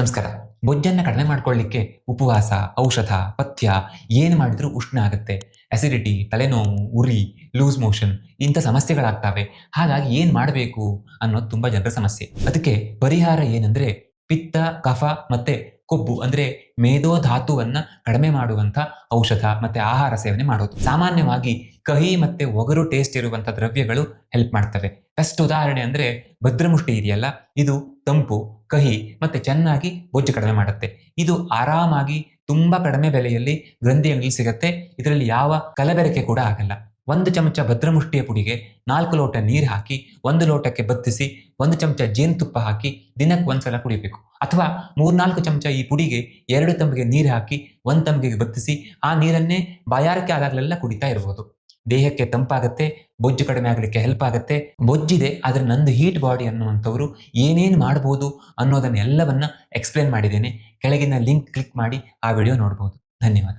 ನಮಸ್ಕಾರ. ಬೊಜ್ಜನ್ನ ಕಡಿಮೆ ಮಾಡ್ಕೊಳ್ಳಿಕ್ಕೆ ಉಪವಾಸ, ಔಷಧ, ಪಥ್ಯ ಏನು ಮಾಡಿದ್ರೂ ಉಷ್ಣ ಆಗುತ್ತೆ. ಅಸಿಡಿಟಿ, ತಲೆನೋವು, ಉರಿ, ಲೂಸ್ ಮೋಷನ್ ಇಂಥ ಸಮಸ್ಯೆಗಳಾಗ್ತವೆ. ಹಾಗಾಗಿ ಏನು ಮಾಡಬೇಕು ಅನ್ನೋದು ತುಂಬ ಜನರ ಸಮಸ್ಯೆ. ಅದಕ್ಕೆ ಪರಿಹಾರ ಏನಂದ್ರೆ ಪಿತ್ತ, ಕಫ ಮತ್ತೆ ಕೊಬ್ಬು ಅಂದ್ರೆ ಮೇದೋಧಾತುವನ್ನ ಕಡಿಮೆ ಮಾಡುವಂಥ ಔಷಧ ಮತ್ತೆ ಆಹಾರ ಸೇವನೆ ಮಾಡೋದು. ಸಾಮಾನ್ಯವಾಗಿ ಕಹಿ ಮತ್ತೆ ಒಗರು ಟೇಸ್ಟ್ ಇರುವಂಥ ದ್ರವ್ಯಗಳು ಹೆಲ್ಪ್ ಮಾಡ್ತವೆ. ಬೆಸ್ಟ್ ಉದಾಹರಣೆ ಅಂದ್ರೆ ಭದ್ರಮುಷ್ಟಿ ಇದೆಯಲ್ಲ, ಇದು ತಂಪು, ಕಹಿ ಮತ್ತೆ ಚೆನ್ನಾಗಿ ಬೊಜ್ಜು ಕಡಿಮೆ ಮಾಡುತ್ತೆ. ಇದು ಆರಾಮಾಗಿ ತುಂಬಾ ಕಡಿಮೆ ಬೆಲೆಯಲ್ಲಿ ಗ್ರಂಥಿ ಅಂಗಡಿಯಲ್ಲಿ ಸಿಗುತ್ತೆ. ಇದರಲ್ಲಿ ಯಾವ ಕಲಬೆರಕೆ ಕೂಡ ಆಗಲ್ಲ. 1 ಚಮಚ ಭದ್ರಮುಷ್ಟಿಯ ಪುಡಿಗೆ 4 ಲೋಟ ನೀರು ಹಾಕಿ 1 ಲೋಟಕ್ಕೆ ಬತ್ತಿಸಿ 1 ಚಮಚ ಜೇನುತುಪ್ಪ ಹಾಕಿ ದಿನಕ್ಕೆ ಒಂದ್ಸಲ ಕುಡಿಬೇಕು. ಅಥವಾ 3-4 ಚಮಚ ಈ ಪುಡಿಗೆ 2 ತಂಬಿಗೆ ನೀರು ಹಾಕಿ 1 ತಂಬಿಗೆಗೆ ಬತ್ತಿಸಿ ಆ ನೀರನ್ನೇ ಬಾಯಾರಿಕೆ ಆದಾಗಲೆಲ್ಲ ಕುಡಿತಾ ಇರಬಹುದು. ದೇಹಕ್ಕೆ ತಂಪಾಗುತ್ತೆ, ಬೊಜ್ಜು ಕಡಿಮೆ ಆಗಲಿಕ್ಕೆ ಹೆಲ್ಪ್ ಆಗುತ್ತೆ. ಬೊಜ್ಜಿದೆ ಆದ್ರೆ ನಂದು ಹೀಟ್ ಬಾಡಿ ಅನ್ನುವಂಥವ್ರು ಏನೇನು ಮಾಡಬಹುದು ಅನ್ನೋದನ್ನೆಲ್ಲವನ್ನ ಎಕ್ಸ್ಪ್ಲೇನ್ ಮಾಡಿದ್ದೇನೆ. ಕೆಳಗಿನ ಲಿಂಕ್ ಕ್ಲಿಕ್ ಮಾಡಿ ಆ ವಿಡಿಯೋ ನೋಡಬಹುದು. ಧನ್ಯವಾದ.